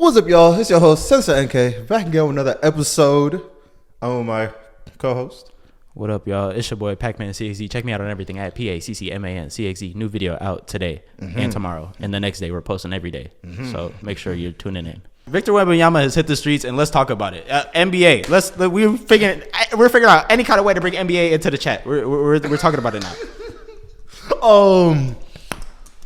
What's up, y'all? It's your host, Sensei NK, back again with another episode. I'm with my co-host. What up, y'all? It's your boy, Pac-Man CXZ. Check me out on everything at PACCMAN CXZ. New video out today and tomorrow. And the next day, we're posting every day. So make sure you're tuning in. Victor Wembanyama has hit the streets, and let's talk about it. NBA. We're figuring out any kind of way to bring NBA into the chat. We're talking about it now.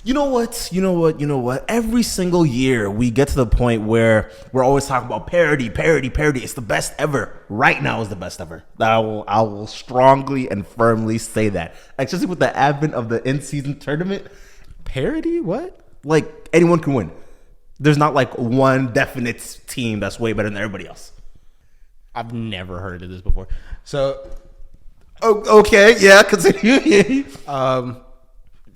You know what? Every single year we get to the point where we're always talking about parity. It's the best ever. Right now is the best ever. I will strongly and firmly say that. Especially with the advent of the in-season tournament. Parity? What? Like, anyone can win. There's not like one definite team that's way better than everybody else. I've never heard of this before. So, okay, yeah, continue.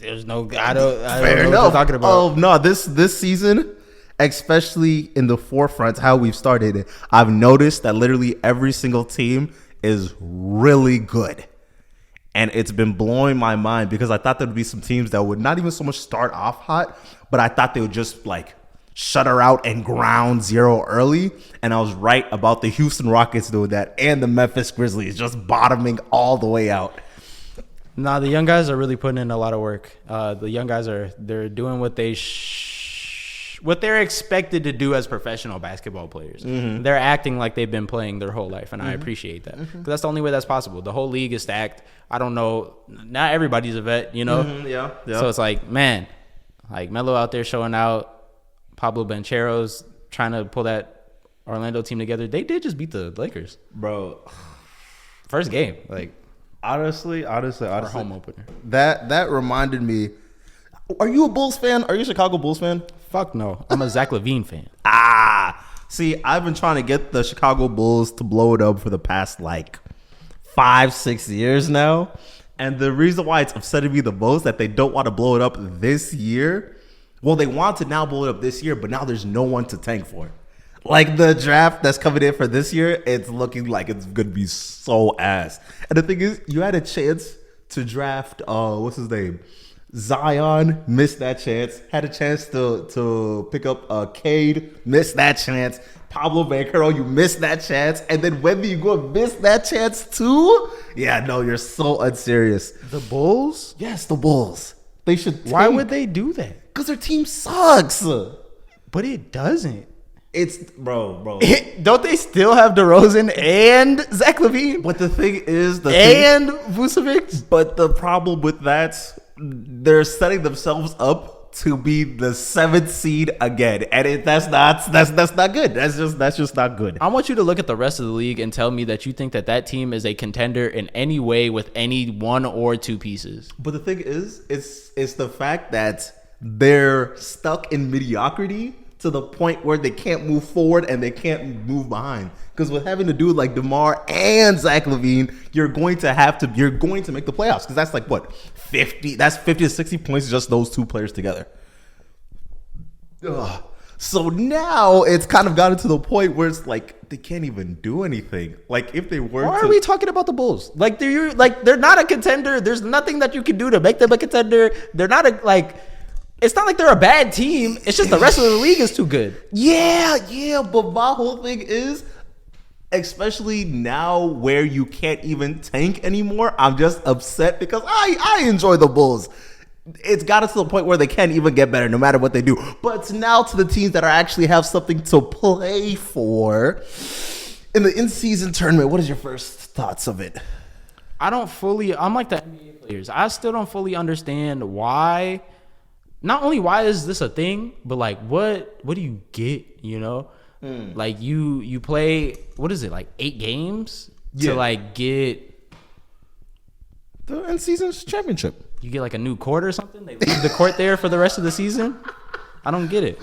There's no, I don't know what you're talking about. Oh no, this season, especially in the forefront, how we've started, I've noticed that literally every single team is really good. And it's been blowing my mind because I thought there would be some teams that would not even so much start off hot, but I thought they would just like shut her out and ground zero early. And I was right about the Houston Rockets doing that and the Memphis Grizzlies just bottoming all the way out. Nah, the young guys are really putting in a lot of work. The young guys they're doing what they're expected to do as professional basketball players. They're acting like they've been playing their whole life, and I appreciate that because that's the only way that's possible. The whole league is stacked. I don't know, not everybody's a vet, you know. Yeah. So it's like, man, like Melo out there showing out, Pablo Banchero's trying to pull that Orlando team together. They did just beat the Lakers, Bro. first game, like. Honestly, Home opener. That reminded me. Are you a Bulls fan? Are you a Chicago Bulls fan? Fuck no. I'm a Zach LaVine fan. See, I've been trying to get the Chicago Bulls to blow it up for the past like 5-6 years now. And the reason why it's upsetting me the most that they don't want to blow it up this year. Well, they want to now blow it up this year, but now there's no one to tank for. Like the draft that's coming in for this year, it's looking like it's gonna be so ass. And the thing is, you had a chance to draft what's his name? Zion, missed that chance. Had a chance to pick up Cade, missed that chance. Pablo Banchero, you missed that chance. And then Wemby, you go and miss that chance too? Yeah, no, you're so unserious. The Bulls? Yes, the Bulls. They should tank. Why would they do that? Because their team sucks. But it doesn't. It's bro. Don't they still have DeRozan and Zach LaVine? But the thing is, Vucevic? But the problem with that, they're setting themselves up to be the 7th seed again, and that's not good. That's just not good. I want you to look at the rest of the league and tell me that you think that team is a contender in any way with any one or two pieces. But the thing is, it's the fact that they're stuck in mediocrity to the point where they can't move forward and they can't move behind. Because with having to do like DeMar and Zach LaVine, you're going to make the playoffs. Because that's like what 50. That's 50 to 60 points just those two players together. Ugh. So now it's kind of gotten to the point where it's like they can't even do anything. Like if they were, why are we talking about the Bulls? Like they're not a contender. There's nothing that you can do to make them a contender. They're not It's not like they're a bad team. It's just the rest of the league is too good. Yeah. But my whole thing is, especially now where you can't even tank anymore, I'm just upset because I enjoy the Bulls. It's gotten to the point where they can't even get better no matter what they do. But now to the teams that actually have something to play for in the in-season tournament, what is your first thoughts of it? I'm like the NBA players. I still don't fully understand why. Not only why is this a thing, but like what do you get, you know? Like you play, what is it, like 8 games to like get the in-season championship. You get like a new court or something? They leave the court there for the rest of the season? I don't get it.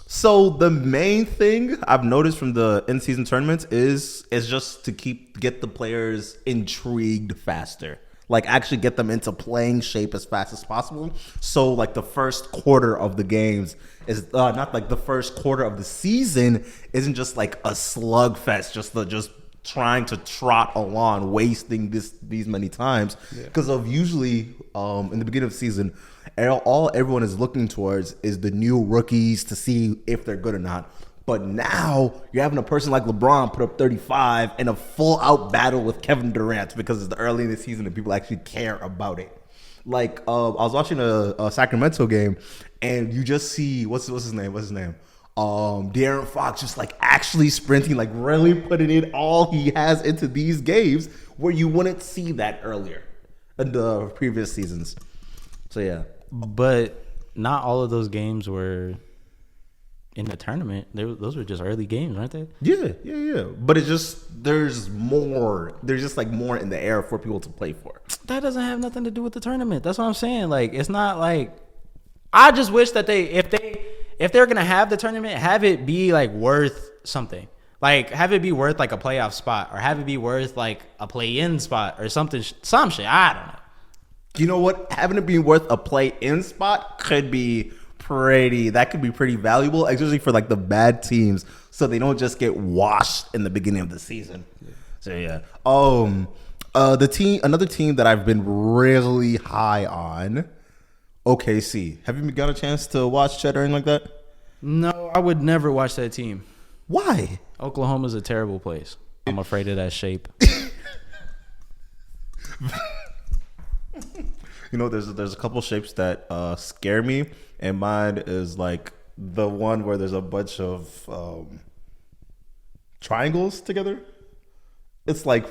So the main thing I've noticed from the in-season tournaments is just to get the players intrigued faster. Like actually get them into playing shape as fast as possible. So like the first quarter of the games is not like the first quarter of the season isn't just like a slugfest, just trying to trot along, wasting these many times because of usually in the beginning of the season, all everyone is looking towards is the new rookies to see if they're good or not. But now you're having a person like LeBron put up 35 in a full out battle with Kevin Durant because it's the early in the season and people actually care about it. Like I was watching a Sacramento game and you just see what's his name? De'Aaron Fox just like actually sprinting, like really putting in all he has into these games where you wouldn't see that earlier in the previous seasons. So yeah. But not all of those games were in the tournament. Those were just early games, weren't they? Yeah. But it's just there's more. There's just like more in the air for people to play for. That doesn't have nothing to do with the tournament. That's what I'm saying. Like it's not like I just wish that if they're gonna have the tournament, have it be like worth something. Like have it be worth like a playoff spot, or have it be worth like a play-in spot or something. Some shit. I don't know. You know what? Having it be worth a play-in spot could be pretty valuable, especially for like the bad teams, so they don't just get washed in the beginning of the season. So yeah. Another team that I've been really high on, OKC. Have you got a chance to watch Chet or anything like that? No, I would never watch that team. Why? Oklahoma's a terrible place. I'm afraid of that shape. You know, there's a couple shapes that scare me, and mine is like the one where there's a bunch of triangles together. It's like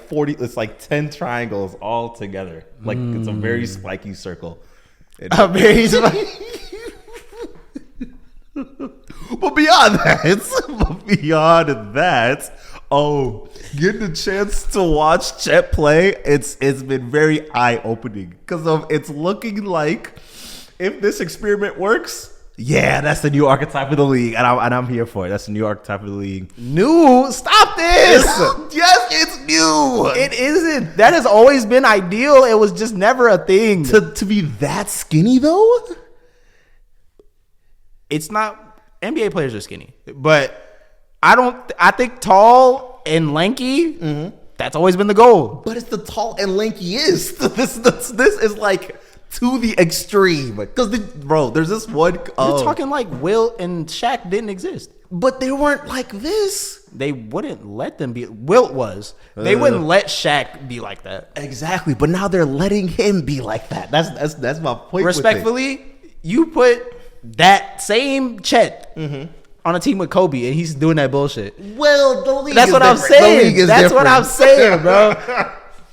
10 triangles all together. Like it's a very spiky circle. A very spiky. But beyond that, getting the chance to watch Chet play, it's been very eye-opening because it's looking like if this experiment works, yeah, that's the new archetype of the league, and I'm here for it. That's the new archetype of the league. New? Stop this! Yes, it's new. It isn't. That has always been ideal. It was just never a thing. To be that skinny though, it's not. NBA players are skinny, but I think tall and lanky. Mm-hmm. That's always been the goal. But it's the tall and lanky is. This is like to the extreme. Because there's this one. You're talking like Wilt and Shaq didn't exist, but they weren't like this. They wouldn't let them be. Wilt was. They wouldn't let Shaq be like that. Exactly. But now they're letting him be like that. That's my point. Respectfully, you put that same Chet on a team with Kobe, and he's doing that bullshit. Well, the league. That's is what different. I'm saying. The league is That's different. what I'm saying, bro.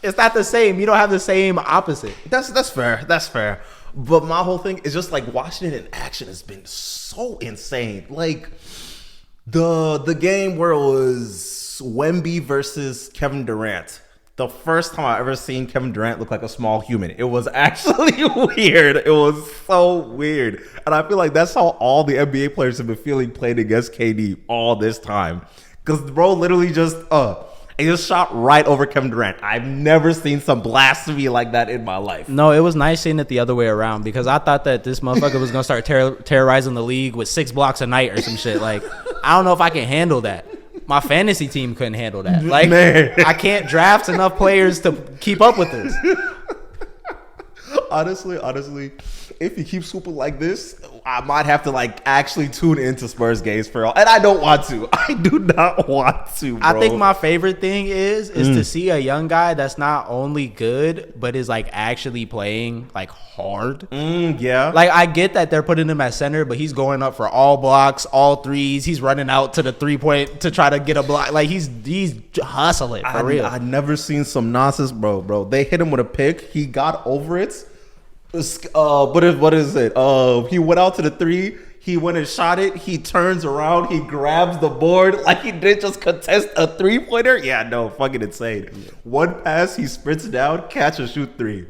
It's not the same. You don't have the same opposite. That's fair. That's fair. But my whole thing is just like watching it in action has been so insane. Like the game where it was Wemby versus Kevin Durant. The first time I ever seen Kevin Durant look like a small human. It was actually weird. It was so weird. And I feel like that's how all the NBA players have been feeling playing against KD all this time. Because bro literally just shot right over Kevin Durant. I've never seen some blasphemy like that in my life. No, it was nice seeing it the other way around because I thought that this motherfucker was going to start terrorizing the league with 6 blocks a night or some shit. Like, I don't know if I can handle that. My fantasy team couldn't handle that. Like, man. I can't draft enough players to keep up with this. Honestly, if you keep swooping like this, I might have to like actually tune into Spurs games for all. And I don't want to. I do not want to, bro. I think my favorite thing is to see a young guy that's not only good, but is like actually playing like hard. Yeah. Like I get that they're putting him at center, but he's going up for all blocks, all threes. He's running out to the 3-point to try to get a block. Like he's hustling for real. I've never seen some nonsense, bro. They hit him with a pick. He got over it. What is it? He went out to the 3. He went and shot it. He turns around. He grabs the board like he did just contest a 3-pointer. Yeah, no, fucking insane. One pass, he sprints down, catch and shoot 3.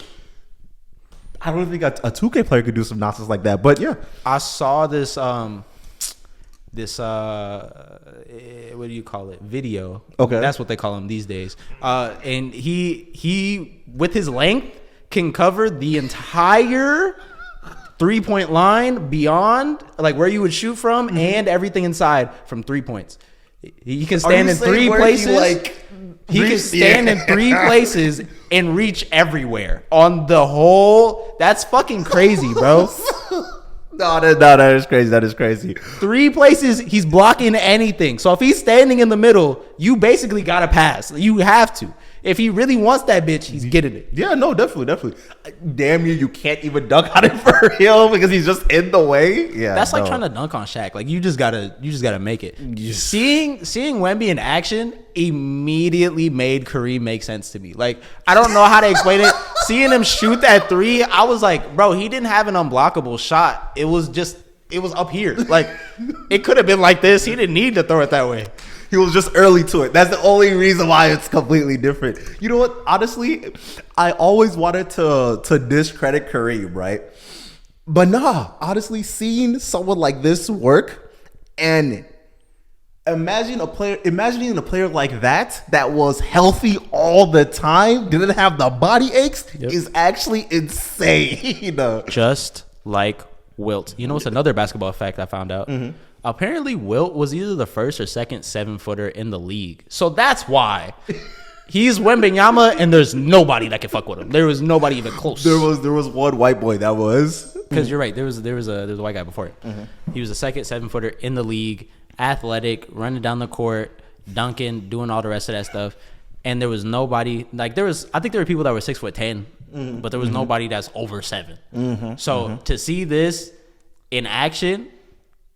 I don't think a 2K player could do some nonsense like that. But yeah, I saw this. What do you call it? Video. Okay, that's what they call him these days. And he with his length can cover the entire 3-point line beyond like where you would shoot from and everything inside from 3 points. He can stand in 3 places. He can stand in 3 places and reach everywhere on the whole. That's fucking crazy, bro. No, that is crazy. That is crazy. 3 places, he's blocking anything. So if he's standing in the middle, you basically got to pass. You have to. If he really wants that bitch, he's getting it. Yeah, no, definitely. Damn you can't even dunk on it for him because he's just in the way. Yeah, that's like trying to dunk on Shaq. Like you just gotta make it. Seeing Wemby in action immediately made Kareem make sense to me. Like I don't know how to explain it. Seeing him shoot that 3, I was like, bro, he didn't have an unblockable shot. It was up here. Like it could have been like this. He didn't need to throw it that way. He was just early to it. That's the only reason why it's completely different. You know what? Honestly, I always wanted to discredit Kareem, right? But nah, honestly, seeing someone like this work and imagining a player like that was healthy all the time, didn't have the body aches, is actually insane. Just like Wilt. You know what's another basketball fact I found out? Mm-hmm. Apparently, Wilt was either the first or second 7-footer in the league. So that's why he's Wembanyama, and there's nobody that can fuck with him. There was nobody even close. There was one white boy that was. Because you're right. There was a white guy before it. Mm-hmm. He was the second 7-footer in the league, athletic, running down the court, dunking, doing all the rest of that stuff. And there was nobody like I think there were people that were 6'10", but there was nobody that's over 7. Mm-hmm. So to see this in action.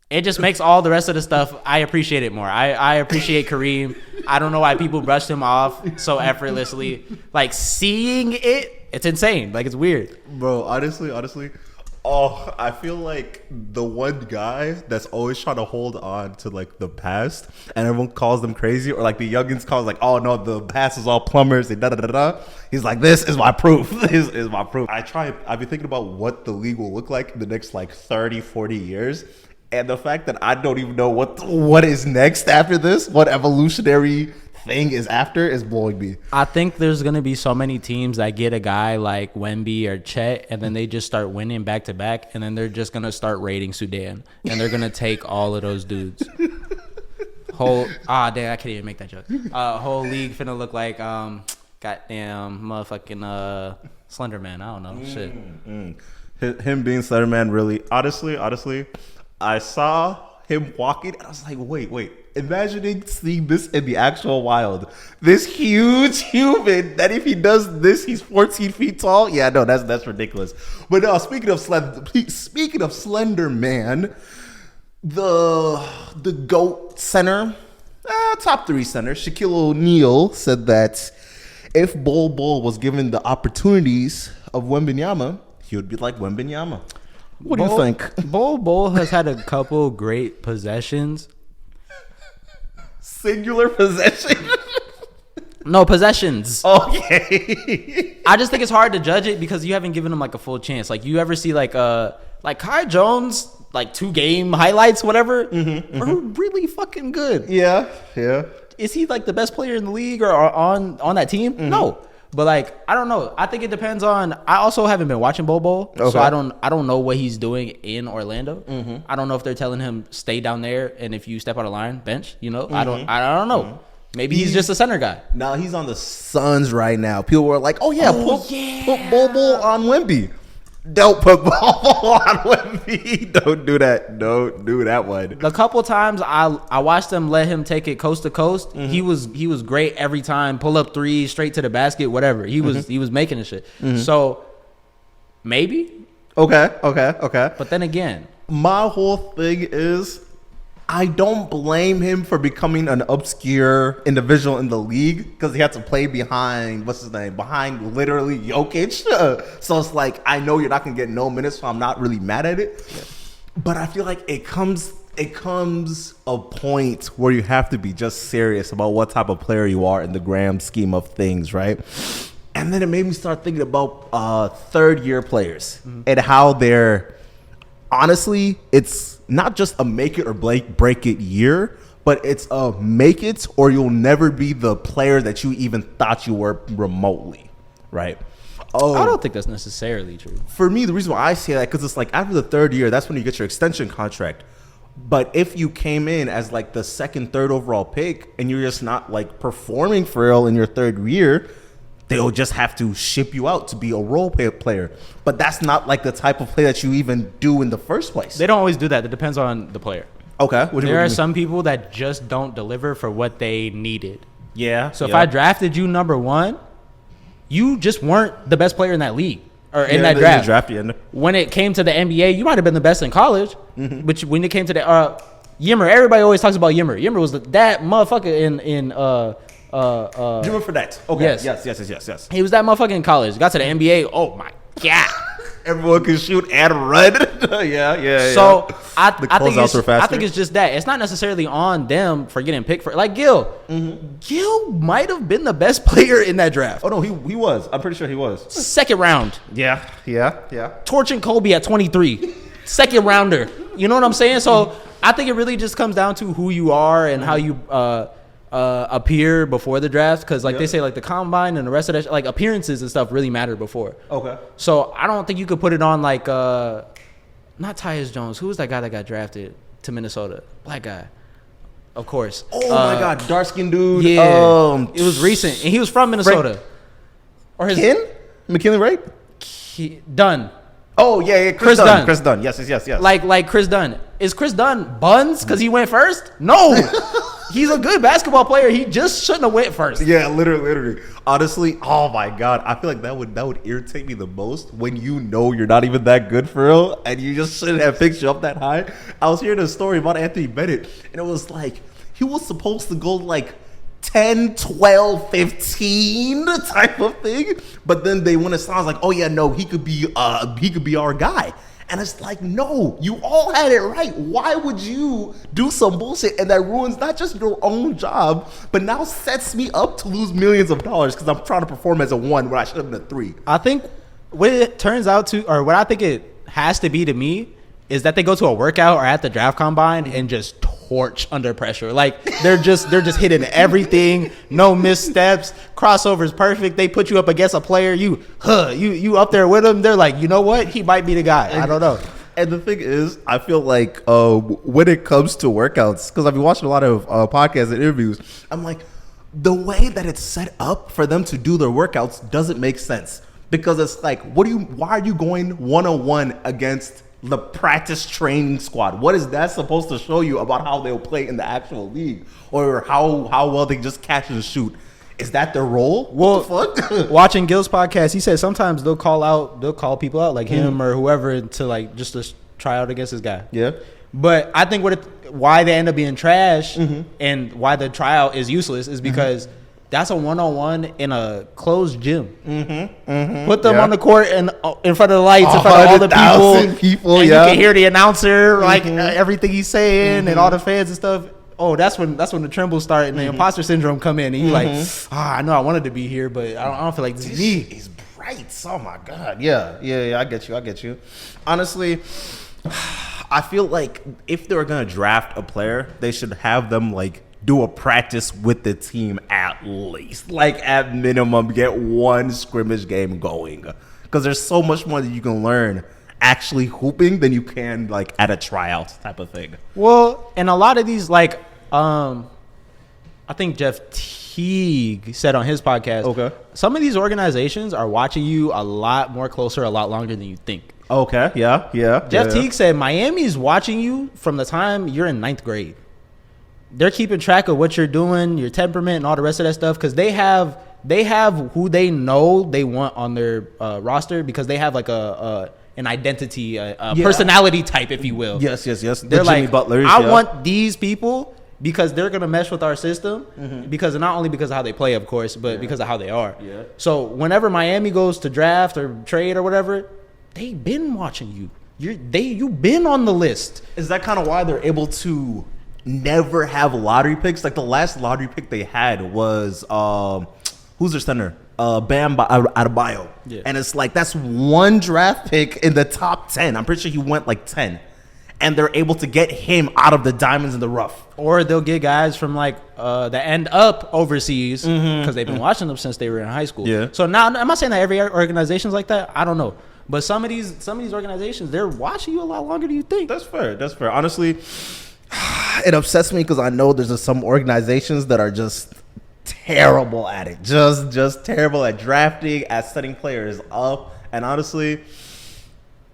It just makes all the rest of the stuff, I appreciate it more. I appreciate Kareem. I don't know why people brushed him off so effortlessly. Like, seeing it, it's insane. Like, it's weird. Bro, honestly, I feel like the one guy that's always trying to hold on to, like, the past, and everyone calls them crazy, or, like, the youngins calls, like, oh, no, the past is all plumbers, and da-da-da-da. He's like, this is my proof. This is my proof. I've been thinking about what the league will look like in the next, like, 30, 40 years. And the fact that I don't even know what is next after this, what evolutionary thing is after, is blowing me. I think there's going to be so many teams that get a guy like Wemby or Chet, and then they just start winning back-to-back, and then they're just going to start raiding Sudan. And they're going to take all of those dudes. Damn, I can't even make that joke. Whole league finna look like goddamn motherfucking Slender Man. I don't know. Shit. Him being Slender Man, really, honestly, I saw him walking, and I was like, wait. Imagining seeing this in the actual wild. This huge human that if he does this, he's 14 feet tall. Yeah, no, that's ridiculous. But no, speaking of Slender Man, the GOAT center, top 3 center, Shaquille O'Neal, said that if Bol was given the opportunities of Wembanyama, he would be like Wembanyama. What do you think? Bol has had a couple great possessions. Singular possession? No, possessions. Okay. I just think it's hard to judge it because you haven't given him like a full chance. Like you ever see like Kai Jones, like 2-game highlights, whatever, are really fucking good. Yeah. Is he like the best player in the league or on that team? Mm-hmm. No. But like I don't know. I think it depends on. I also haven't been watching Bol, so I don't know what he's doing in Orlando. Mm-hmm. I don't know if they're telling him stay down there, and if you step out of line, bench. You know, I don't know. Mm-hmm. Maybe he's just a center guy. No, he's on the Suns right now. People were like, put Bol on Wemby. Don't put Bol on Wemby. Don't do that. Don't do that one. The couple times I watched them let him take it coast to coast. Mm-hmm. He was great every time. Pull up 3 straight to the basket, whatever. He was making the shit. Mm-hmm. So maybe. Okay. But then again, my whole thing is I don't blame him for becoming an obscure individual in the league because he had to play behind behind literally Jokic. So it's like I know you're not gonna get no minutes, so I'm not really mad at it. Yeah. But I feel like it comes a point where you have to be just serious about what type of player you are in the grand scheme of things, right? And then it made me start thinking about third-year players and how they're honestly, it's not just a make it or break it year, but it's a make it or you'll never be the player that you even thought you were remotely, right? I don't think that's necessarily true. For me, the reason why I say that, because it's like after the third year, that's when you get your extension contract. But if you came in as like the second, third overall pick and you're just not like performing for real in your third year, they'll just have to ship you out to be a role player. But that's not like the type of play that you even do in the first place. They don't always do that. It depends on the player. Okay. There are some people that just don't deliver for what they needed. Yeah. So if I drafted you number 1, you just weren't the best player in that league or in that draft. When it came to the NBA, you might have been the best in college. Mm-hmm. But when it came to the Yimmer, everybody always talks about Yimmer. Yimmer was that motherfucker in Jimmer for that. Okay. Yes. He was that motherfucker in college. Got to the NBA. Oh my god. Everyone can shoot and run. yeah. So I think it's just that. It's not necessarily on them for getting picked for like Gil. Mm-hmm. Gil might have been the best player in that draft. Oh no, he was. I'm pretty sure he was. Second round. Yeah. Torching Kobe at 23. Second rounder. You know what I'm saying? So I think it really just comes down to who you are and how you appear before the draft, because they say like the combine and the rest of that like appearances and stuff really matter before. Okay. So I don't think you could put it on like not Tyus Jones. Who was that guy that got drafted to Minnesota? Black guy. Of course. Oh my God, dark skinned dude. Yeah. It was recent, and he was from Minnesota. Or his McKinley, right? Dunn. Oh yeah, Chris Dunn. Chris Dunn. Yes. Like Chris Dunn. Is Chris Dunn buns because he went first? No. He's a good basketball player. He just shouldn't have went first. Yeah, literally. Honestly, oh my God, I feel like that would irritate me the most when you know you're not even that good for real, and you just shouldn't have picked you up that high. I was hearing a story about Anthony Bennett, and it was like he was supposed to go like 10, 12, 15 type of thing, but then they went as sounds like, oh yeah, no, he could be our guy. And it's like, no, you all had it right. Why would you do some bullshit and that ruins not just your own job, but now sets me up to lose millions of dollars because I'm trying to perform as a 1 when I should have been a 3? I think what it turns out to, or what I think it has to be to me, is that they go to a workout or at the draft combine and just torch under pressure. Like they're just hitting everything, no missteps, crossovers perfect. They put you up against a player, you up there with him. They're like, you know what? He might be the guy. I don't know. And the thing is, I feel like when it comes to workouts, because I've been watching a lot of podcasts and interviews, I'm like, the way that it's set up for them to do their workouts doesn't make sense. Because it's like, why are you going 1-on-1 against the practice training squad? What is that supposed to show you about how they'll play in the actual league, or how well they just catch and shoot? Is that their role? Well, what the fuck? Watching Gil's podcast, he said sometimes they'll call people out like him or whoever to like just to try out against this guy. Yeah. But I think why they end up being trash and why the tryout is useless is because that's a 1-on-1 in a closed gym. Put them on the court and in front of the lights, in front of all the people, and you can hear the announcer, like everything he's saying, and all the fans and stuff. Oh, that's when the trembles start and the imposter syndrome come in, and you like, I know I wanted to be here, but I don't feel like this is me. He's bright. Oh my God. Yeah. I get you. Honestly, I feel like if they were gonna draft a player, they should have them like do a practice with the team at least. Like at minimum, get one scrimmage game going. Because there's so much more that you can learn actually hooping than you can like at a tryout type of thing. Well, and a lot of these like I think Jeff Teague said on his podcast, some of these organizations are watching you a lot more closer, a lot longer than you think. Okay, yeah. Jeff Teague said Miami's watching you from the time you're in 9th grade. They're keeping track of what you're doing, your temperament, and all the rest of that stuff, because they have who they know they want on their roster, because they have like an identity, personality type, if you will. Yes. They're the like, Jimmy Butlers, I want these people because they're gonna mesh with our system, because not only because of how they play, of course, but because of how they are. Yeah. So whenever Miami goes to draft or trade or whatever, they've been watching you. You've been on the list. Is that kind of why they're able to never have lottery picks? Like the last lottery pick they had was who's their center? Bam Adebayo. Yeah. And it's like that's one draft pick in the top 10. I'm pretty sure he went like 10. And they're able to get him out of the diamonds in the rough. Or they'll get guys from like that end up overseas because they've been watching them since they were in high school. Yeah. So now, am I saying that every organization's like that? I don't know. But some of these organizations, they're watching you a lot longer than you think. That's fair. Honestly, It upsets me because I know there's some organizations that are just terrible at it. Just terrible at drafting, at setting players up. And honestly,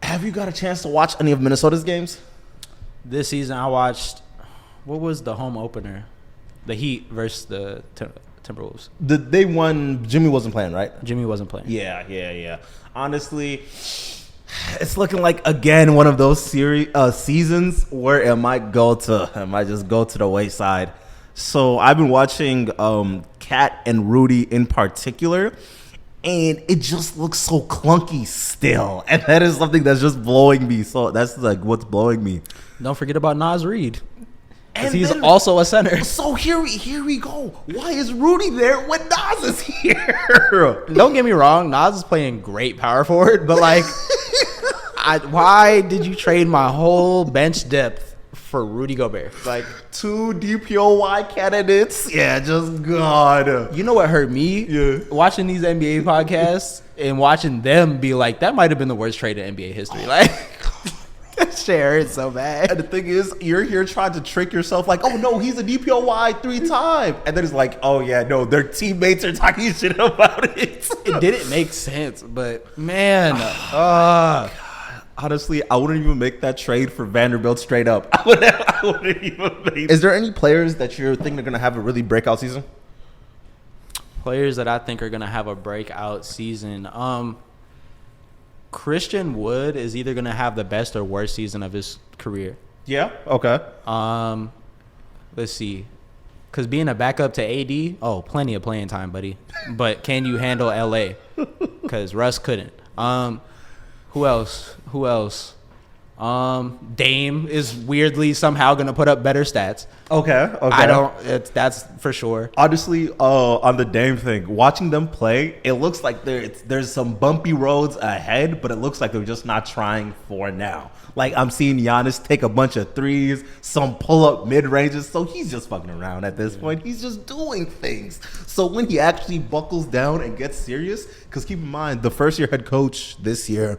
have you got a chance to watch any of Minnesota's games? This season, I watched. What was the home opener? The Heat versus the Timberwolves. They won. Jimmy wasn't playing, right? Jimmy wasn't playing. Yeah. Honestly, it's looking like again one of those seasons where it might just go to the wayside. So I've been watching Cat and Rudy in particular, and it just looks so clunky still, and that is something that's just blowing me. So that's like what's blowing me. Don't forget about Nas Reed. And he's then, also a center. So here we go. Why is Rudy there when Nas is here? Don't get me wrong, Nas is playing great power forward, but like, why did you trade my whole bench depth for Rudy Gobert? Like 2 DPOY candidates. Yeah, just God. You know what hurt me? Yeah. Watching these NBA podcasts and watching them be like, that might have been the worst trade in NBA history. Like, that shit hurts so bad. And the thing is, you're here trying to trick yourself like, oh no, he's a DPOY 3-time. And then it's like, oh yeah, no, their teammates are talking shit about it. It didn't make sense, but man, honestly, I wouldn't even make that trade for Vanderbilt straight up. I wouldn't even make. Is there any players that you're thinking are going to have a really breakout season? Players that I think are going to have a breakout season. Christian Wood is either going to have the best or worst season of his career. Yeah. Okay. Let's see. Because being a backup to AD, plenty of playing time, buddy. But can you handle LA? Because Russ couldn't. Who else? Dame is weirdly somehow going to put up better stats. Okay. That's for sure. Honestly, on the Dame thing, watching them play, it looks like there's some bumpy roads ahead, but it looks like they're just not trying for now. Like, I'm seeing Giannis take a bunch of threes, some pull-up mid-ranges, so he's just fucking around at this point. He's just doing things. So when he actually buckles down and gets serious, because keep in mind, the first-year head coach this year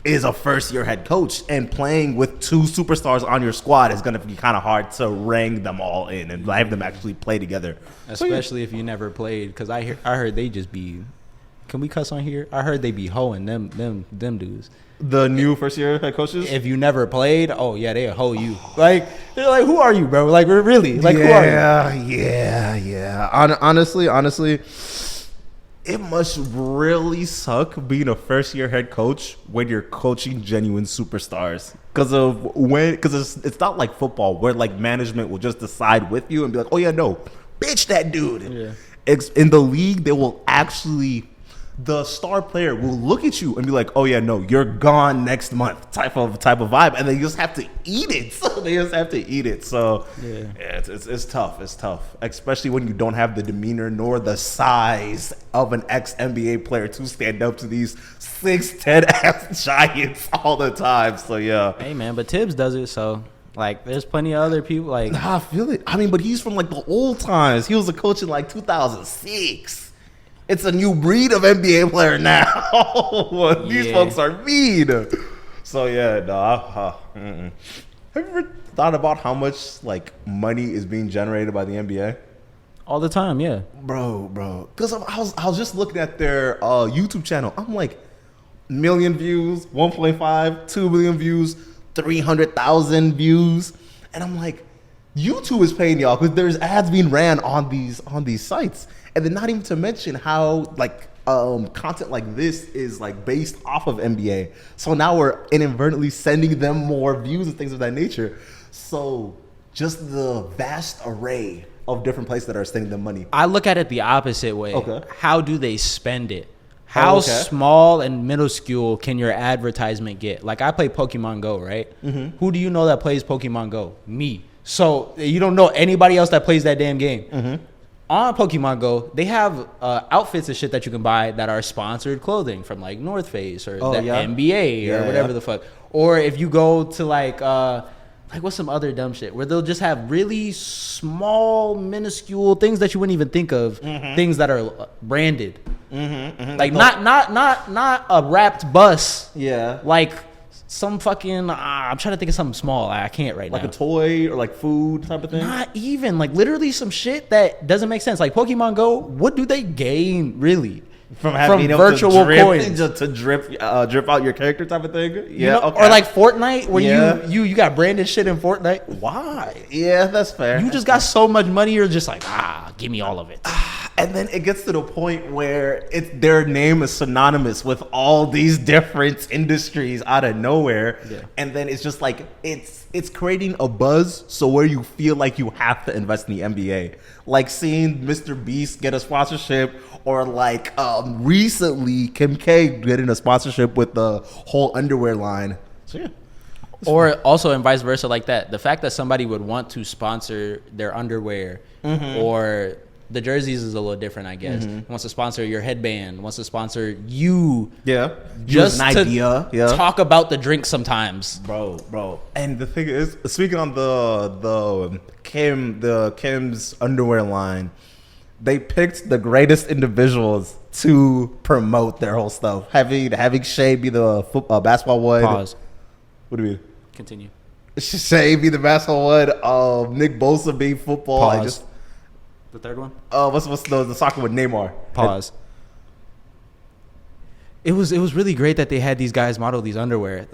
is a first-year head coach, and playing with 2 superstars on your squad is going to be kind of hard to ring them all in and have them actually play together. Especially if you never played, because I heard they just be. Can we cuss on here? I heard they be hoeing them dudes. The new first-year head coaches? If you never played, they hoe you. Like, they're like, who are you, bro? Like, really? Like, who are you? Yeah. Honestly, it must really suck being a first-year head coach when you're coaching genuine superstars. Because it's not like football where like management will just decide with you and be like, oh yeah, no, bitch that dude. Yeah. In the league, they will actually. The star player will look at you and be like, "Oh yeah, no, you're gone next month." Type of vibe, and they just have to eat it. So it's tough. It's tough, especially when you don't have the demeanor nor the size of an ex-NBA player to stand up to these 6'10" ass giants all the time. So yeah. Hey man, but Tibbs does it. So like, there's plenty of other people. Like, I feel it. I mean, but he's from like the old times. He was a coach in like 2006. It's a new breed of NBA player now. These folks are mean. So yeah, Have you ever thought about how much like money is being generated by the NBA? All the time, yeah. Bro. Because I was just looking at their YouTube channel. I'm like, million views, 1.5, 2 million views, 300,000 views, and I'm like, YouTube is paying y'all because there's ads being ran on these sites. And then not even to mention how like content like this is like based off of NBA. So now we're inadvertently sending them more views and things of that nature. So just the vast array of different places that are sending them money. I look at it the opposite way. Okay. How do they spend it? How small and minuscule can your advertisement get? Like, I play Pokemon Go, right? Mm-hmm. Who do you know that plays Pokemon Go? Me. So you don't know anybody else that plays that damn game. Mm-hmm. On Pokemon Go, they have outfits and shit that you can buy that are sponsored clothing from like North Face or NBA or whatever the fuck. Or if you go to like what's some other dumb shit where they'll just have really small, minuscule things that you wouldn't even think of, things that are branded. Like not a wrapped bus. Yeah. Like some fucking I'm trying to think of something small. I can't right now. Like a toy or like food type of thing? Not even. Like literally some shit that doesn't make sense. Like Pokemon Go, what do they gain really? From having virtual coins to drip out your character type of thing? Yeah. You know, okay. Or like Fortnite where you got branded shit in Fortnite. Why? Yeah, that's fair. You just got so much money, you're just like, give me all of it. And then it gets to the point where their name is synonymous with all these different industries out of nowhere. Yeah. And then it's just like it's creating a buzz so where you feel like you have to invest in the NBA. Like seeing Mr. Beast get a sponsorship, or like recently Kim K getting a sponsorship with the whole underwear line. So yeah. Or also and vice versa like that. The fact that somebody would want to sponsor their underwear or the jerseys is a little different, I guess. Wants to sponsor your headband, wants to sponsor you. Yeah. Just an idea. Talk about the drink sometimes. Bro. And the thing is, speaking on the Kim's underwear line, they picked the greatest individuals to promote their whole stuff. Having Shea be the basketball one. Pause. What do you mean? Continue. Shea be the basketball one. Nick Bosa be football. Pause. The third one? What's the soccer with Neymar? Pause. It was really great that they had these guys model these underwear.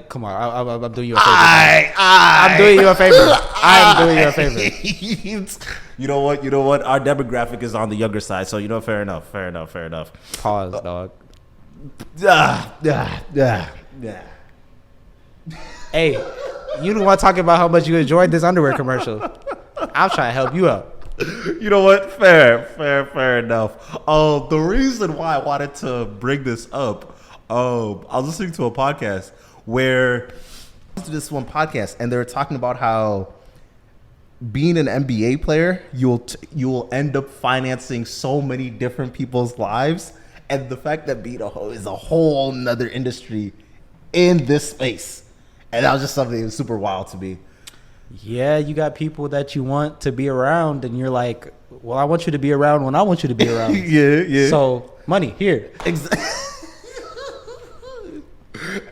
Come on, I'm doing you a favor. I'm doing you a favor. I'm doing you a favor. You know what? Our demographic is on the younger side, so fair enough. Pause, dog. Hey, you don't want to talk about how much you enjoyed this underwear commercial. I'm trying to help you out. You know what? Fair enough. The reason why I wanted to bring this up, I was listening to a podcast where this one podcast, and they were talking about how being an NBA player, you'll end up financing so many different people's lives, and the fact that being a hoe is a whole nother industry in this space, and that was just something that was super wild to me. Yeah, you got people that you want to be around, and you're like, well, I want you to be around when I want you to be around. Yeah. So, money, here. Exactly.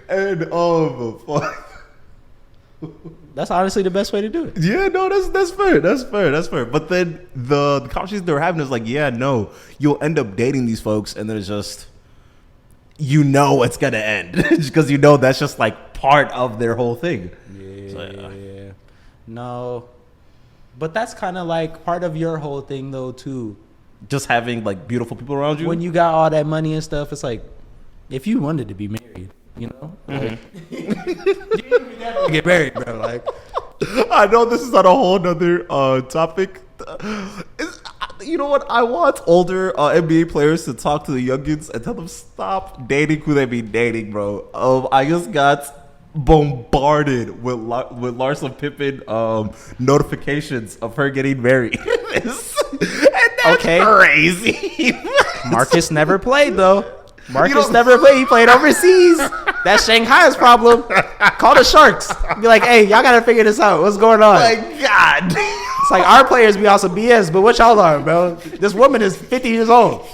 And, that's honestly the best way to do it. Yeah, no, that's fair. But then the conversation they were having is like, you'll end up dating these folks, and there's just, it's going to end. Because that's just like part of their whole thing. Yeah. So, no, but that's kind of like part of your whole thing though too. Just having like beautiful people around you. When you got all that money and stuff, it's like if you wanted to be married, like, you didn't never get married, bro. Like, I know this is on a whole nother topic. You know what? I want older NBA players to talk to the youngins and tell them stop dating who they be dating, bro. I just got bombarded with Larsa Pippen notifications of her getting married. And that's crazy. Marcus never played though. Marcus never played. He played overseas. That's Shanghai's problem. Call the Sharks. Be like, hey, y'all gotta figure this out. What's going on? My God. It's like our players be on some BS, but what y'all are, bro? This woman is 50 years old.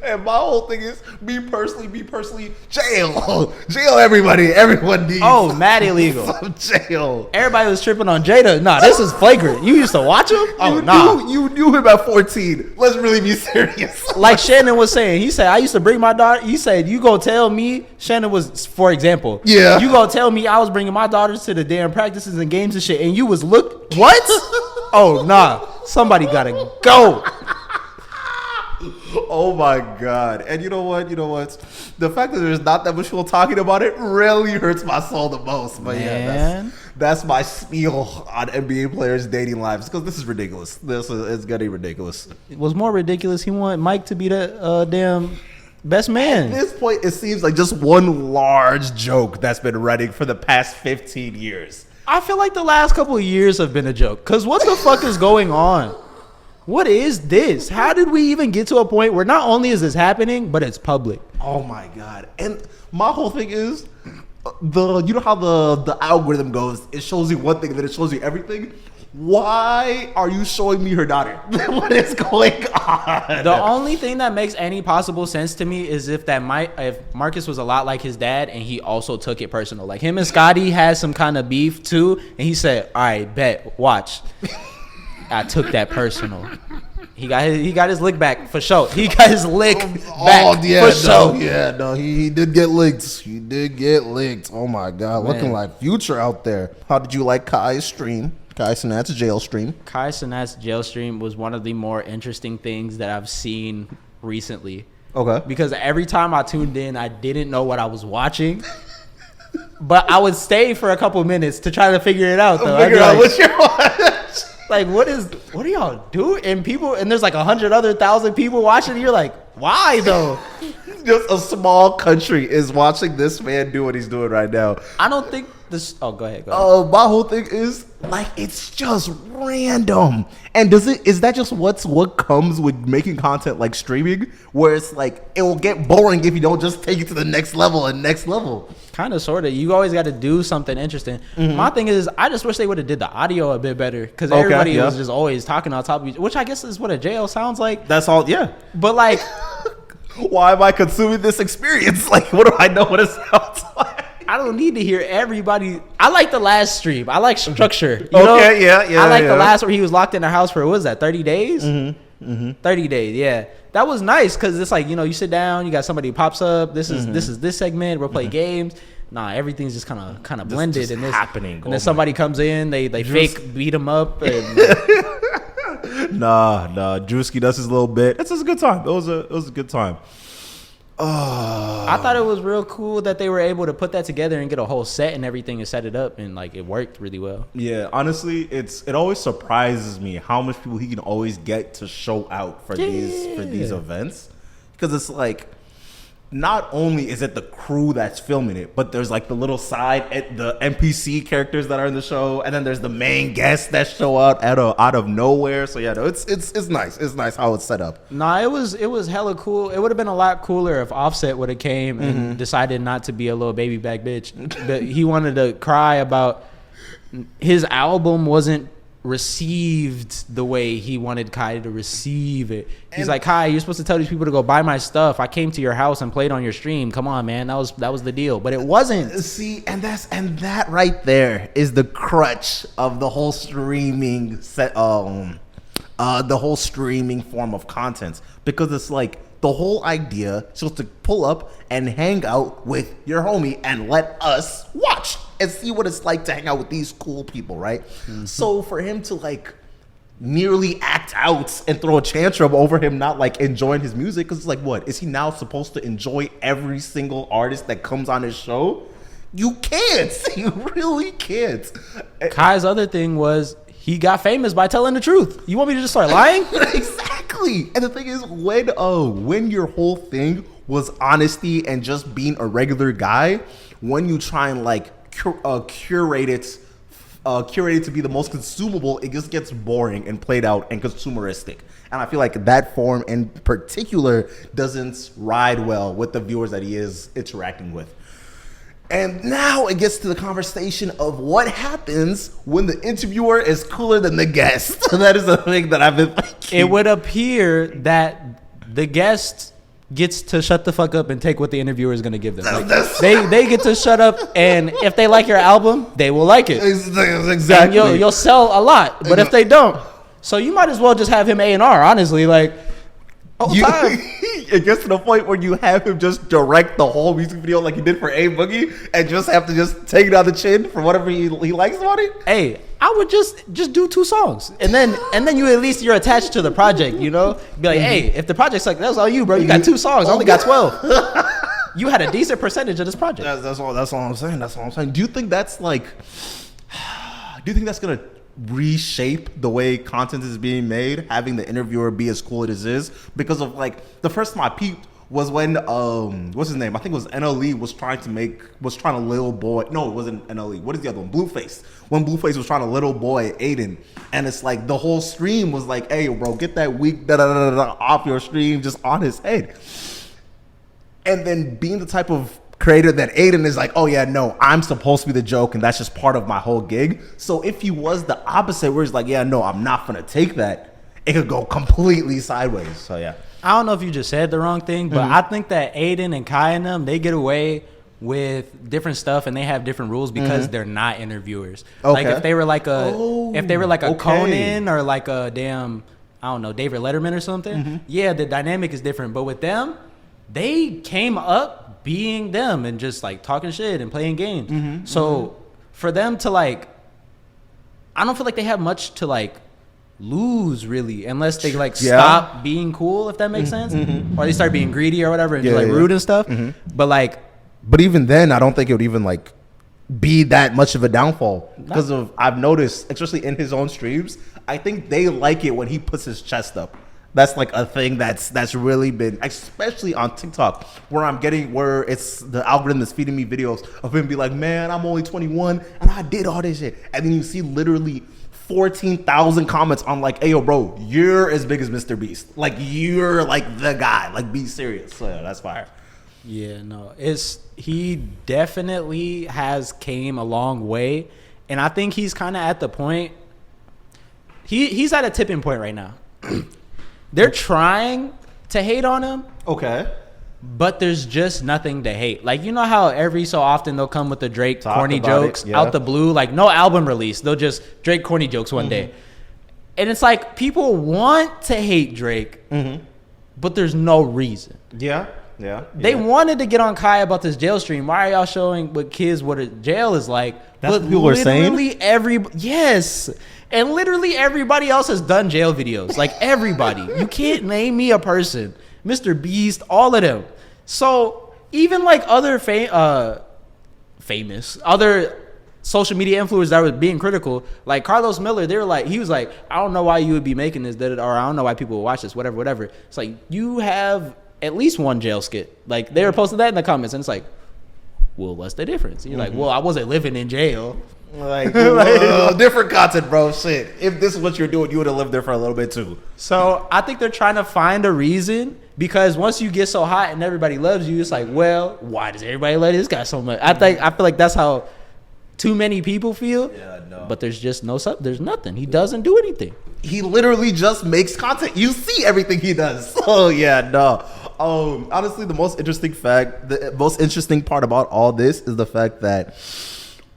And my whole thing is, me personally, jail everybody. Everyone needs. Oh, mad illegal. Some jail. Everybody was tripping on Jada. Nah, this is flagrant. You used to watch him? You knew him at 14. Let's really be serious. Like Shannon was saying, he said, I used to bring my daughter. He said, you go tell me, Shannon was, for example. Yeah. You go tell me I was bringing my daughters to the damn practices and games and shit, and you was what? Oh, nah. Somebody gotta go. Oh my God. And you know what? The fact that there's not that much people talking about it really hurts my soul the most. But man. that's my spiel on NBA players' dating lives, because this is ridiculous. It's getting ridiculous. It was more ridiculous. He wanted Mike to be the damn best man. At this point, it seems like just one large joke that's been running for the past 15 years. I feel like the last couple of years have been a joke. Because what the fuck is going on? What is this? How did we even get to a point where not only is this happening, but it's public? Oh my God. And my whole thing is, how the algorithm goes, it shows you one thing, then it shows you everything. Why are you showing me her daughter? What is going on? The only thing that makes any possible sense to me is if Marcus was a lot like his dad and he also took it personal. Like him and Scotty had some kind of beef too, and he said, "All right, bet, watch. I took that personal." He got his lick back for sure. He got his lick back for sure. He did get licked. He did get licked. Oh my God, Man. looking like Future out there. How did you like Kai's stream? Kai Cenat's jail stream. Kai Cenat's jail stream was one of the more interesting things that I've seen recently. Okay. Because every time I tuned in, I didn't know what I was watching. But I would stay for a couple minutes to try to figure it out, though. Figure out what you're watching. Like, what are y'all doing? And there's like 100,000 people watching. And you're like, why though? Just a small country is watching this man do what he's doing right now. I don't think this. Oh, go ahead. My whole thing is like it's just random. And is that just what comes with making content like streaming, where it's like it will get boring if you don't just take it to the next level and next level. Kind of, sort of. You always got to do something interesting. Mm-hmm. My thing is, I just wish they would have did the audio a bit better, because everybody was just always talking on top of each, which I guess is what a jail sounds like. That's all, yeah. But like, why am I consuming this experience? Like, what do I know what it sounds like? I don't need to hear everybody. I like the last stream. I like structure. You know? Yeah. I like the last where he was locked in a house for, what was that, 30 days? Mm-hmm. Mm-hmm. 30 days, yeah. That was nice, because it's like, you sit down, you got somebody who pops up. This is this segment. We'll play games. Nah, everything's just kind of blended. Just and this happening. And then somebody comes in, they fake beat him up. And nah. Drewski does his little bit. It's just a good time. It was a good time. I thought it was real cool that they were able to put that together and get a whole set and everything and set it up, and like it worked really well. Yeah, honestly, it always surprises me how much people he can always get to show out for these events, because it's like, not only is it the crew that's filming it, but there's like the little the NPC characters that are in the show, and then there's the main guests that show out out of nowhere. So yeah, no, it's nice. It's nice how it's set up. Nah, it was hella cool. It would have been a lot cooler if Offset would have came and decided not to be a little baby back bitch. But he wanted to cry about his album wasn't received the way he wanted Kai to receive it. He's like, Kai, you're supposed to tell these people to go buy my stuff. I came to your house and played on your stream. Come on, man. That was the deal. But it wasn't. See, and that right there is the crutch of the whole streaming set, the whole streaming form of content, because it's like the whole idea is just to pull up and hang out with your homie and let us watch and see what it's like to hang out with these cool people, right? Mm-hmm. So for him to like nearly act out and throw a tantrum over him not like enjoying his music, because it's like, what is he now supposed to enjoy every single artist that comes on his show? You can't. You really can't. Kai's other thing was he got famous by telling the truth. You want me to just start lying? Exactly. And the thing is, when your whole thing was honesty and just being a regular guy, when you try and like curate it to be the most consumable, it just gets boring and played out and consumeristic. And I feel like that form in particular doesn't ride well with the viewers that he is interacting with. And now it gets to the conversation of what happens when the interviewer is cooler than the guest. That is the thing that I've been thinking. It would appear that the guest gets to shut the fuck up and take what the interviewer is going to give them. Like, they get to shut up, and if they like your album, they will like it. Exactly. And you'll sell a lot. But if they don't, so you might as well just have him A&R, honestly. Like, time. It gets to the point where you have him just direct the whole music video like he did for A Boogie, and just have to just take it on the chin for whatever he likes about it. Hey, I would just do 2 songs, and then you at least you're attached to the project, Be like, hey, if the project's like that's all you, bro. You got 2 songs, I only got 12. You had a decent percentage of this project. That's all I'm saying. That's all I'm saying. Do you think that's gonna reshape the way content is being made, having the interviewer be as cool as it is? Because of like the first time I peeped was when what's his name? I think it was NLE was trying to little boy. No, it wasn't NLE. What is the other one? Blueface. When Blueface was trying to little boy Aiden, and it's like the whole stream was like, hey bro, get that weak off your stream, just on his head. And then being the type of creator that Aiden is like, oh yeah, no, I'm supposed to be the joke and that's just part of my whole gig. So if he was the opposite where he's like, yeah, no, I'm not gonna take that, it could go completely sideways. So yeah. I don't know if you just said the wrong thing, but I think that Aiden and Kai and them, they get away with different stuff and they have different rules because they're not interviewers. Okay. Like if they were like a Conan or like a damn, I don't know, David Letterman or something, yeah, the dynamic is different. But with them, they came up being them and just like talking shit and playing games. So for them to like, I don't feel like they have much to like lose really, unless they like stop being cool, if that makes sense, or they start being greedy or whatever and just like rude and stuff. But even then, I don't think it would even like be that much of a downfall because of I've noticed, especially in his own streams, I think they like it when he puts his chest up. That's like a thing that's really been, especially on TikTok, where it's the algorithm that's feeding me videos of him be like, man, I'm only 21 and I did all this shit, and then you see literally 14,000 comments on like, hey yo bro, you're as big as Mr. Beast, like you're like the guy, like be serious. So yeah, that's fire. Yeah, no, he definitely has came a long way, and I think he's kind of at the point. He's at a tipping point right now. They're trying to hate on him, okay, but there's just nothing to hate. Like, you know how every so often they'll come with the Drake corny jokes out the blue, like no album release, they'll just Drake corny jokes one day, and it's like people want to hate Drake, but there's no reason. They wanted to get on Kai about this jail stream. Why are y'all showing what kids what a jail is like? That's what people are saying? Yes. And literally everybody else has done jail videos. Like everybody. You can't name me a person. Mr. Beast, all of them. So even like other famous, other social media influencers that were being critical, like Carlos Miller, he was like, I don't know why you would be making this, or I don't know why people would watch this, whatever. It's like, you have at least one jail skit. Like they were posting that in the comments, and it's like, well, what's the difference? And you're like, well, I wasn't living in jail. Like, well, different content, bro. Shit. If this is what you're doing, you would have lived there for a little bit too. So I think they're trying to find a reason, because once you get so hot and everybody loves you, it's like, well, why does everybody love this guy so much? I feel like that's how too many people feel. Yeah, no. But there's just there's nothing. He doesn't do anything. He literally just makes content. You see everything he does. So yeah, no. Honestly, the most interesting part about all this is the fact that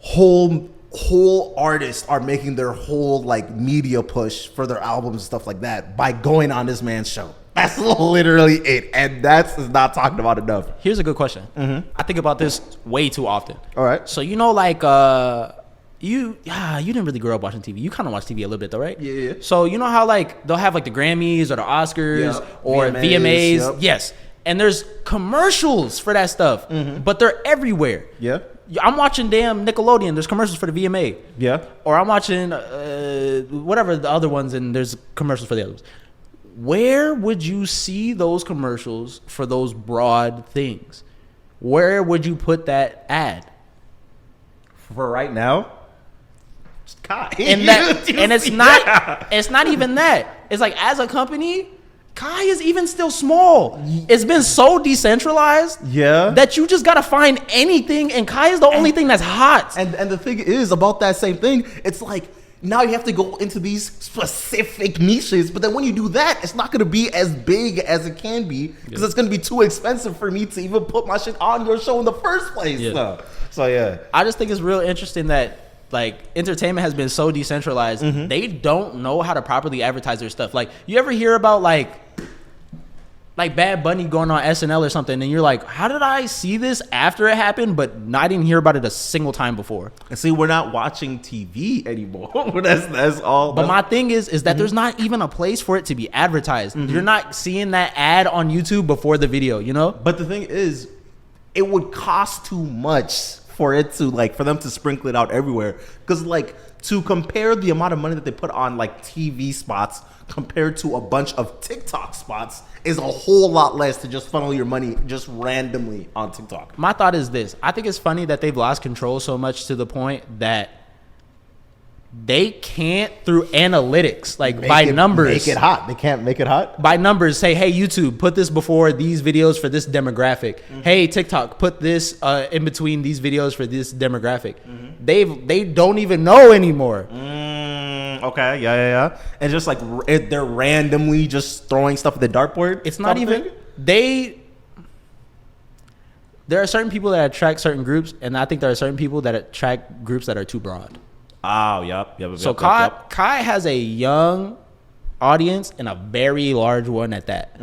whole artists are making their whole like media push for their albums and stuff like that by going on this man's show. That's literally it, and that's not talked about enough. Here's a good question. I think about this way too often. All right. So you know, like you didn't really grow up watching TV. You kind of watch TV a little bit though, right? Yeah. So you know how like they'll have like the Grammys or the Oscars or VMAs. Yep. Yes. And there's commercials for that stuff, but they're everywhere. Yeah. I'm watching damn Nickelodeon. There's commercials for the VMA. Yeah. Or I'm watching whatever the other ones, and there's commercials for the others. Where would you see those commercials for those broad things? Where would you put that ad? For right now, just Kai. And it's not even that. It's like, as a company, Kai is even still small. It's been so decentralized that you just gotta find anything, and Kai is the only thing that's hot. And the thing is about that same thing, it's like now you have to go into these specific niches, but then when you do that, it's not gonna be as big as it can be, because it's gonna be too expensive for me to even put my shit on your show in the first place. So yeah, I just think it's real interesting that like entertainment has been so decentralized. They don't know how to properly advertise their stuff. Like, you ever hear about like Bad Bunny going on SNL or something, and you're like, how did I see this after it happened, but I didn't hear about it a single time before? And see, we're not watching TV anymore. that's all. But my thing is that there's not even a place for it to be advertised. You're not seeing that ad on YouTube before the video, you know? But the thing is, it would cost too much for them to sprinkle it out everywhere, because like, to compare the amount of money that they put on like TV spots compared to a bunch of TikTok spots is a whole lot less to just funnel your money just randomly on TikTok. My thought is this. I think it's funny that they've lost control so much to the point that they can't through analytics, like by numbers, make it hot. They can't make it hot by numbers. Say, hey, YouTube, put this before these videos for this demographic. Hey, TikTok, put this in between these videos for this demographic. They don't even know anymore. Okay, yeah. And just like they're randomly just throwing stuff at the dartboard. It's not even they. There are certain people that attract certain groups, and I think there are certain people that attract groups that are too broad. Oh, yep. So Kai has a young audience and a very large one at that.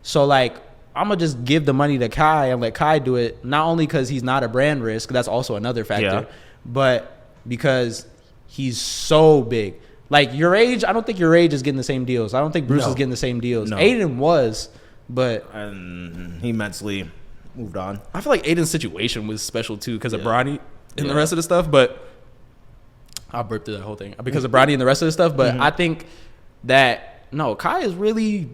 So like, I'm gonna just give the money to Kai and let Kai do it. Not only because he's not a brand risk, that's also another factor, but because he's so big. Like your age, I don't think your age is getting the same deals. I don't think Bruce is getting the same deals. No. Aiden was, but he mentally moved on. I feel like Aiden's situation was special too because of Bronny and the rest of the stuff. But I'll burp through that whole thing because of Bronny and the rest of the stuff. But I think that Kai is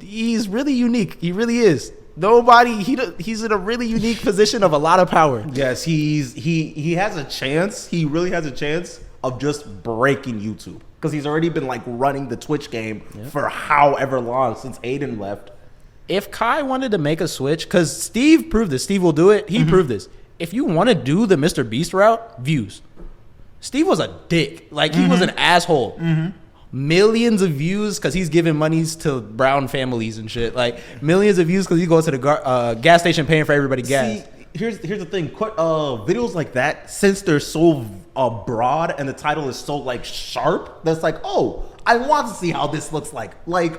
he's really unique. He really is. He's in a really unique position of a lot of power. Yes, he has a chance. He really has a chance of just breaking YouTube because he's already been like running the Twitch game for however long since Aiden left. If Kai wanted to make a switch, because Steve proved this, Steve will do it. He proved this. If you want to do the Mr. Beast route, views. Steve was a dick. Like he was an asshole. Millions of views because he's giving monies to brown families and shit. Like millions of views because he goes to the gas station paying for everybody gas. See, here's the thing. Videos like that, since they're so broad and the title is so like sharp, that's like, oh, I want to see how this looks like. Like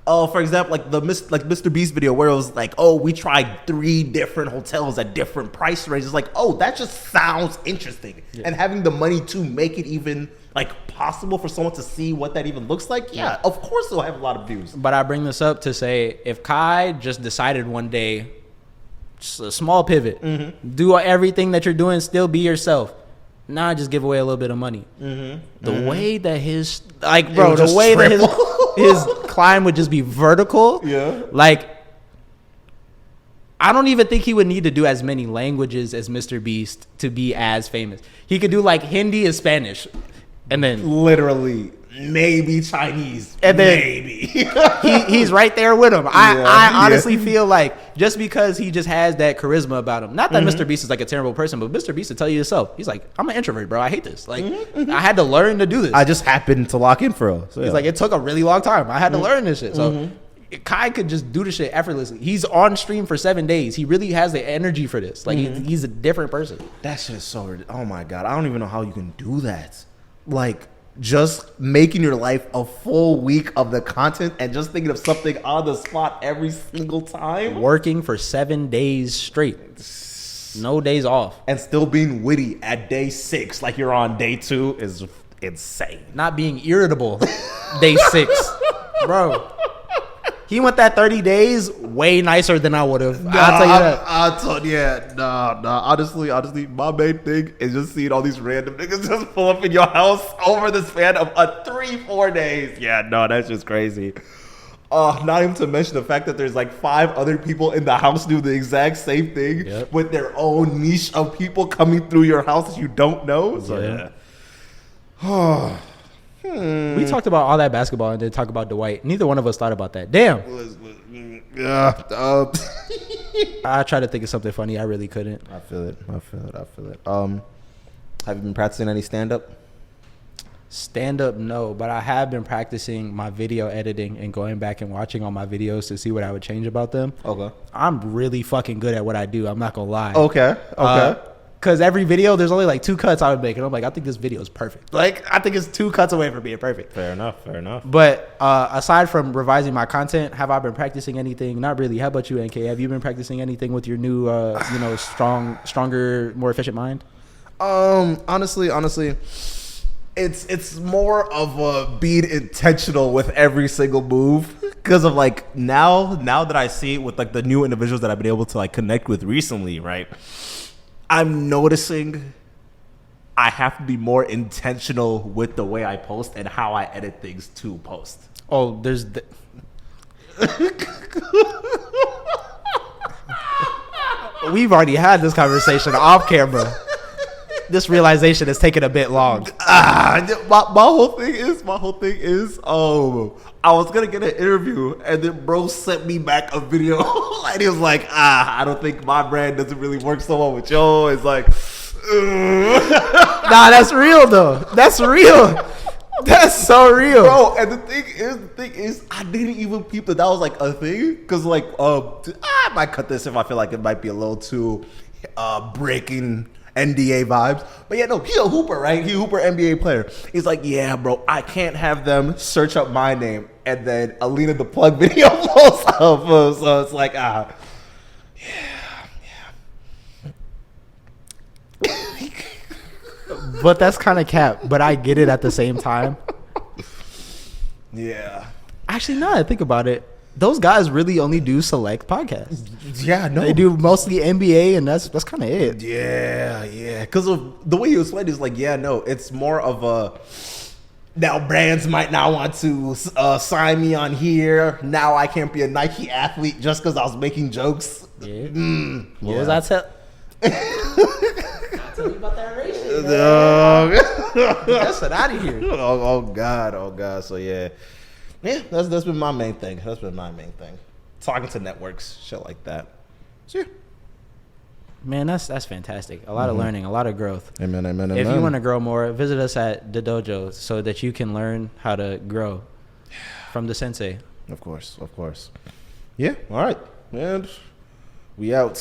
for example, like the Mr. Beast video where it was like, oh, we tried 3 different hotels at different price ranges. Like, oh, that just sounds interesting. And having the money to make it even like possible for someone to see what that even looks like, of course it'll have a lot of views. But I bring this up to say, if Kai just decided one day, just a small pivot, do everything that you're doing, still be yourself. Just give away a little bit of money. The way that his his climb would just be vertical. Like, I don't even think he would need to do as many languages as Mr. Beast to be as famous. He could do like Hindi and Spanish, and then literally maybe Chinese, and then maybe he's right there with him. I honestly feel like just because he just has that charisma about him. Not that Mr. Beast is like a terrible person, but Mr. Beast will tell you himself. He's like, I'm an introvert, bro. I hate this. Like, I had to learn to do this. I just happened to lock in for real. So, he's like, it took a really long time. I had to learn this shit. So Kai could just do the shit effortlessly. He's on stream for 7 days. He really has the energy for this. Like, he's a different person. That shit is so, oh my God. I don't even know how you can do that. Like, just making your life a full week of the content and just thinking of something on the spot every single time. Working for 7 days straight. No days off. And still being witty at day 6 like you're on day 2 is insane. Not being irritable day 6. Bro. He went that 30 days way nicer than I would have. I'll tell you that. Honestly, my main thing is just seeing all these random niggas just pull up in your house over the span of 3-4 days. Yeah, no, that's just crazy. Not even to mention the fact that there's like 5 other people in the house do the exact same thing with their own niche of people coming through your house that you don't know. So yeah. We talked about all that basketball and then talk about Dwight. Neither one of us thought about that. Damn. I tried to think of something funny. I really couldn't. I feel it. Have you been practicing any stand-up? Stand-up, no. But I have been practicing my video editing and going back and watching all my videos to see what I would change about them. Okay. I'm really fucking good at what I do. I'm not going to lie. Okay. Because every video, there's only like 2 cuts I would make. And I'm like, I think this video is perfect. Like, I think it's 2 cuts away from being perfect. Fair enough. But aside from revising my content, have I been practicing anything? Not really. How about you, NK? Have you been practicing anything with your new, stronger, more efficient mind? Honestly, it's more of a being intentional with every single move. Because of like now that I see it with like the new individuals that I've been able to like connect with recently, right? I'm noticing I have to be more intentional with the way I post and how I edit things to post. Oh, we've already had this conversation off camera. This realization is taking a bit long. My whole thing is, I was gonna get an interview, and then bro sent me back a video, and he was like, I don't think my brand doesn't really work so well with y'all. It's like, Nah, that's real though. That's real. That's so real, bro. And the thing is, I didn't even peep that was like a thing, because like, I might cut this if I feel like it might be a little too breaking NDA vibes. But yeah, no, he a hooper, right? He a hooper NBA player. He's like, yeah, bro, I can't have them search up my name and then Alina the Plug video posts up. So it's like, yeah. but that's kind of cap. But I get it at the same time. Yeah. Actually, now that I think about it, those guys really only do select podcasts. Yeah, no. They do mostly NBA, and that's kind of it. Yeah. Because of the way he was playing, is like, yeah, no, it's more of a, now brands might not want to sign me on here. Now I can't be a Nike athlete just because I was making jokes. Yeah. What was I tell? Tell you about that race. That's it out of here. Oh God. So yeah, that's been my main thing. Talking to networks, shit like that. So yeah. Man, that's fantastic. A lot of learning, a lot of growth. Amen. If you want to grow more, visit us at the dojo so that you can learn how to grow from the sensei. Of course. Yeah. All right, man. We out.